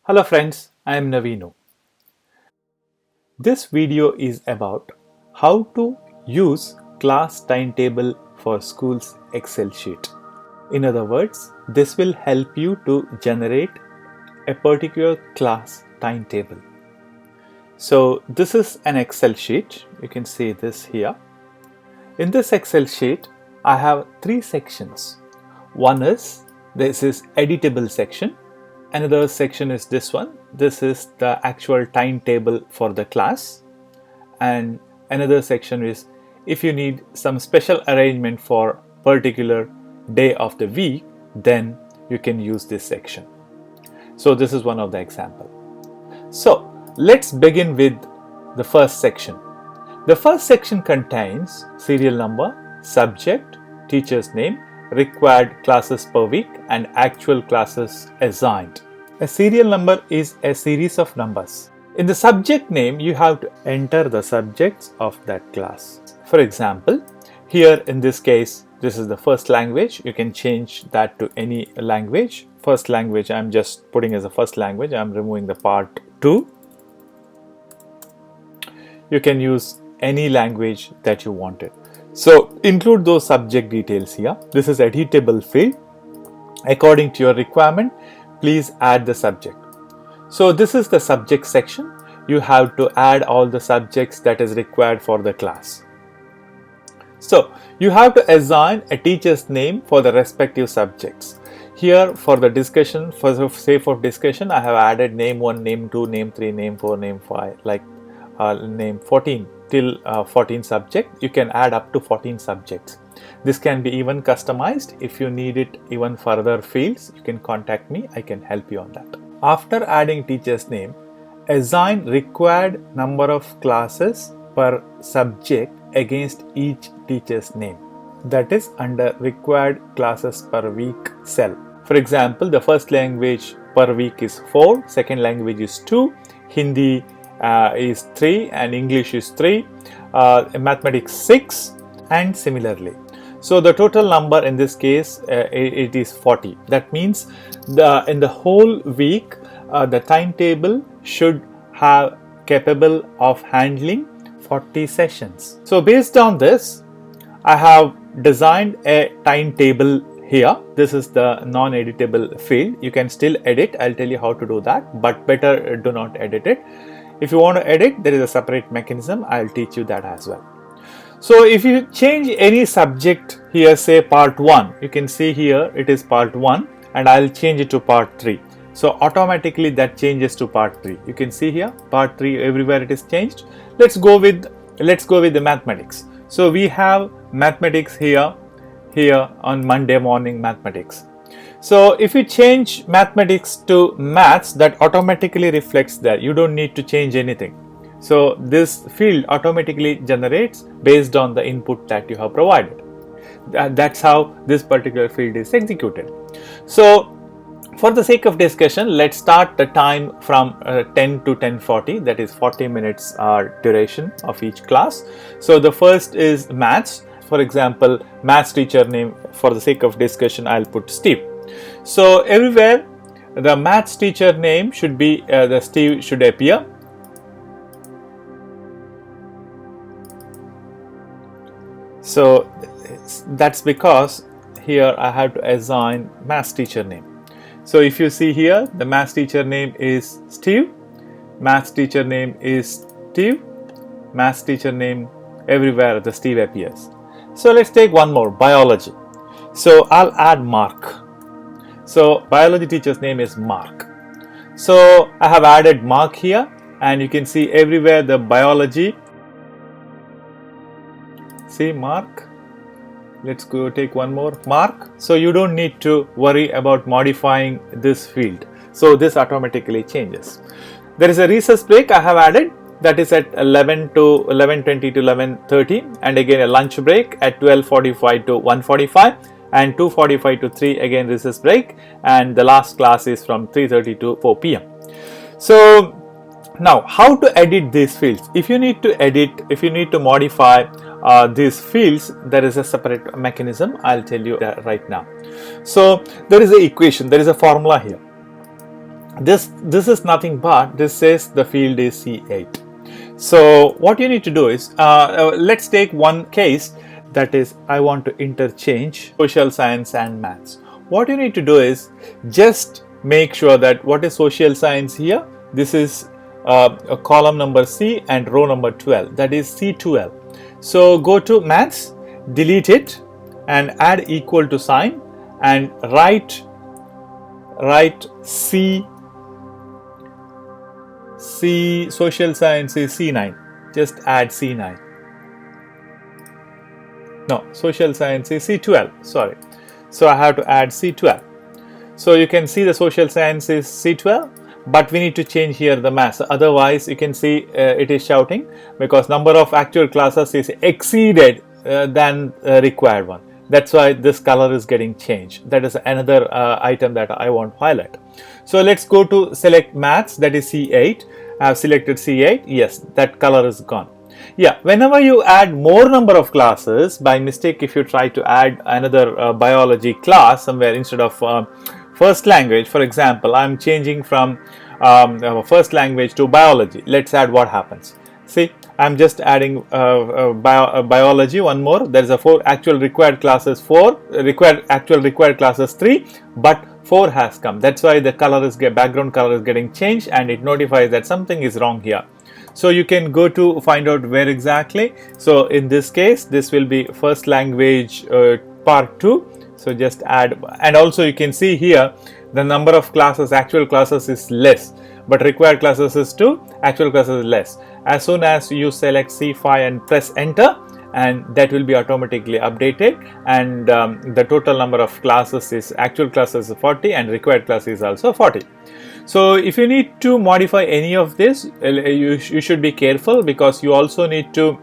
Hello friends, I am Navino. This video is about how to use class timetable for school's Excel sheet. In other words, this will help you to generate a particular class timetable. So this is an Excel sheet. You can see this here. In this Excel sheet, I have three sections. One is this is editable section. Another section is this one. This is the actual timetable for the class. And another section is if you need some special arrangement for particular day of the week, then you can use this section. So this is one of the example. So let's begin with the first section. The first section contains serial number, subject, teacher's name, required classes per week and actual classes assigned. A serial number is a series of numbers. In the subject name, you have to enter the subjects of that class. For example, here in this case, this is the first language. You can change that to any language. First language, I'm just putting as a first language. I'm removing the part 2. You can use any language that you wanted. So include those subject details here. This is editable field. According to your requirement, please add the subject. So this is the subject section. You have to add all the subjects that is required for the class. So you have to assign a teacher's name for the respective subjects. Here for the discussion, for sake of discussion, I have added name 1, name 2, name 3, name 4, name 5, like name 14 till 14 subject. You can add up to 14 subjects. This can be even customized. If you need it even further fields, you can contact me. I can help you on that. After adding teacher's name, assign required number of classes per subject against each teacher's name. That is under required classes per week cell. For example, the first language per week is 4, second language is 2, Hindi is 3 and English is 3, mathematics 6 and similarly. So the total number in this case it is 40. That means in the whole week the timetable should have capable of handling 40 sessions. So based on this, I have designed a timetable here. This is the non-editable field. You can still edit. I'll tell you how to do that, but better do not edit it. If you want to edit, there is a separate mechanism. I'll teach you that as well. So if you change any subject here, say part 1, you can see here it is part 1 and I'll change it to part 3. So automatically that changes to part 3. You can see here part 3 everywhere it is changed. Let's go with the mathematics. So we have mathematics here on Monday morning mathematics. So if you change mathematics to maths, that automatically reflects there. You don't need to change anything. So this field automatically generates based on the input that you have provided. That's how this particular field is executed. So for the sake of discussion, let's start the time from 10 to 10:40. That is 40 minutes duration of each class. So the first is maths. For example, maths teacher name, for the sake of discussion, I'll put Steve. So everywhere the maths teacher name should be the Steve should appear. So that's because here I have to assign maths teacher name. So if you see here, the maths teacher name is Steve, maths teacher name is Steve, maths teacher name, everywhere the Steve appears. So let's take one more, biology. So I'll add Mark. So biology teacher's name is Mark. So I have added Mark here and you can see everywhere the biology. See Mark. Let's go take one more, Mark. So you don't need to worry about modifying this field. So this automatically changes. There is a recess break I have added, that is at 11 to 11:20 to 11:30, and again a lunch break at 12:45 to 1:45 and 2:45 to 3 again recess break, and the last class is from 3:30 to 4 p.m. So now how to edit these fields? If you need to edit, if you need to modify these fields, there is a separate mechanism. I'll tell you that right now. So there is an equation, there is a formula here. This is nothing but this says the field is C8. So what you need to do is let's take one case, that is I want to interchange social science and maths. What you need to do is just make sure that what is social science here, this is a column number C and row number 12, that is C12. So go to maths, delete it and add equal to sign and write C social science is C9. Just add C9. No, social science is C12. Sorry. So I have to add C12. So you can see the social science is C12, but we need to change here the maths. Otherwise, you can see it is shouting because number of actual classes is exceeded than required one. That's why this color is getting changed. That is another item that I want to highlight. So let's go to select maths, that is C8. I have selected C8. Yes, that color is gone. Yeah, whenever you add more number of classes, by mistake if you try to add another biology class somewhere instead of first language, for example, I'm changing from first language to biology. Let's add what happens. See, I'm just adding biology, one more. There's a 4 actual required classes 4, required classes 3, but 4 has come. That's why the color is background color is getting changed and it notifies that something is wrong here. So you can go to find out where exactly. So in this case, this will be first language part 2. So just add, and also you can see here the number of classes, actual classes is less, but required classes is 2, actual classes is less. As soon as you select C5 and press enter, and that will be automatically updated, and the total number of classes is actual classes is 40 and required class is also 40. So if you need to modify any of this, you should be careful because you also need to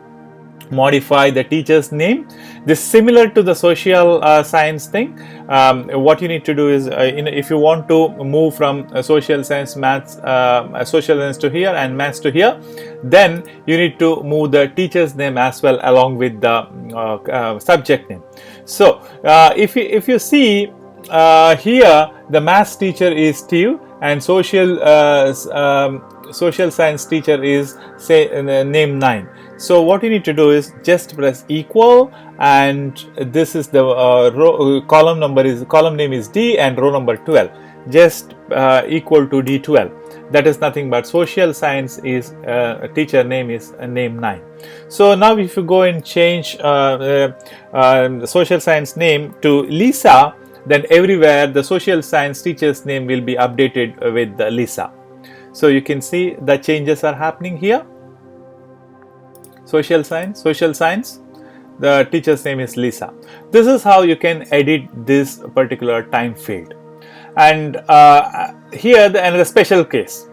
modify the teacher's name. This is similar to the social science thing. What you need to do is if you want to move from social science maths social science to here and maths to here, then you need to move the teacher's name as well along with the subject name. So if you see here, the maths teacher is Steve and social science teacher is say name 9. So what you need to do is just press equal, and this is the column name is D and row number 12. Just equal to D12. That is nothing but social science is teacher name is name 9. So now if you go and change social science name to Lisa, then everywhere the social science teacher's name will be updated with Lisa. So you can see the changes are happening here. Social science, the teacher's name is Lisa. This is how you can edit this particular time field. And here another special case.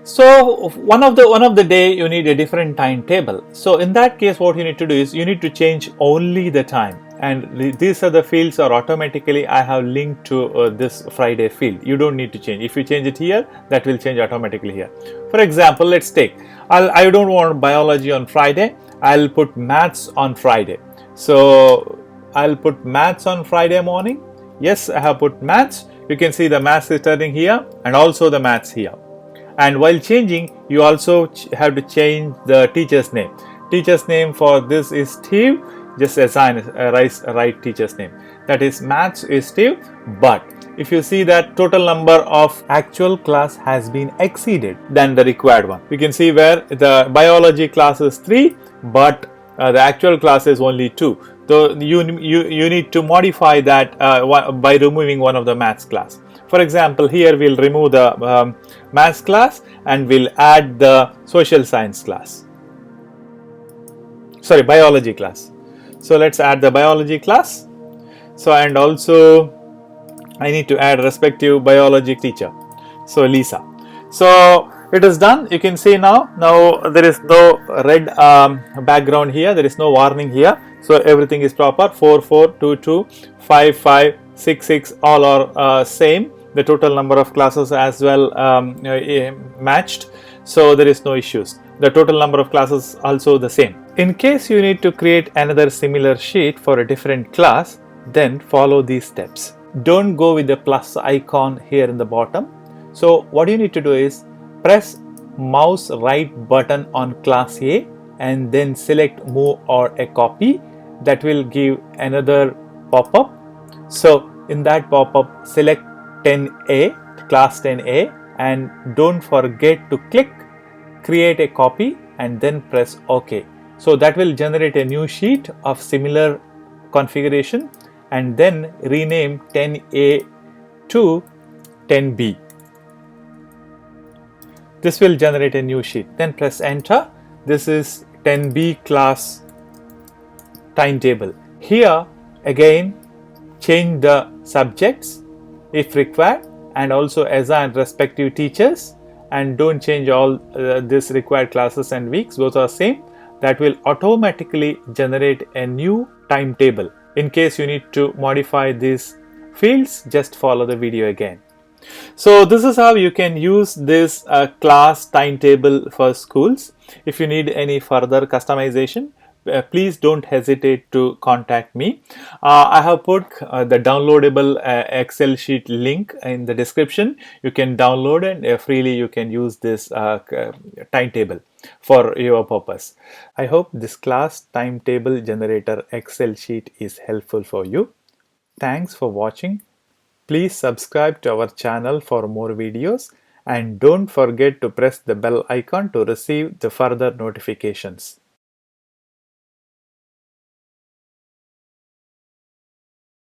So one of the day you need a different timetable. So in that case, what you need to do is you need to change only the time. And these are the fields are automatically I have linked to this Friday field. You don't need to change. If you change it here, that will change automatically here. For example, let's take, I don't want biology on Friday. I'll put maths on Friday. So I'll put maths on Friday morning. Yes, I have put maths. You can see the maths is turning here and also the maths here. And while changing, you also have to change the teacher's name. Teacher's name for this is Steve. Just assign right teacher's name. That is maths is Steve, but if you see that total number of actual class has been exceeded than the required one. You can see where the biology class is 3, but the actual class is only 2. So you need to modify that by removing one of the maths class. For example, here we'll remove the maths class and we'll add the social science class. Sorry, biology class. So let's add the biology class. So and also I need to add respective biology teacher. So Lisa. So it is done. You can see now there is no red background here. There is no warning here. So everything is proper. 4, 4, 2, 2, 5, 5, 6, 6 all are same. The total number of classes as well matched. So there is no issues. The total number of classes also the same. In case you need to create another similar sheet for a different class, then follow these steps. Don't go with the plus icon here in the bottom. So what you need to do is press mouse right button on class A and then select move or a copy. That will give another pop-up. So in that pop-up, select 10A, class 10A, and don't forget to click create a copy and then press OK. So that will generate a new sheet of similar configuration and then rename 10A to 10B. This will generate a new sheet. Then press enter. This is 10B class timetable. Here again change the subjects if required and also assign respective teachers, and don't change all this required classes and weeks, both are same. That will automatically generate a new timetable. In case you need to modify these fields, just follow the video again. So this is how you can use this class timetable for schools. If you need any further customization, please don't hesitate to contact me. I have put the downloadable Excel sheet link in the description. You can download and freely you can use this timetable for your purpose. I hope this class timetable generator Excel sheet is helpful for you. Thanks for watching. Please subscribe to our channel for more videos and don't forget to press the bell icon to receive the further notifications.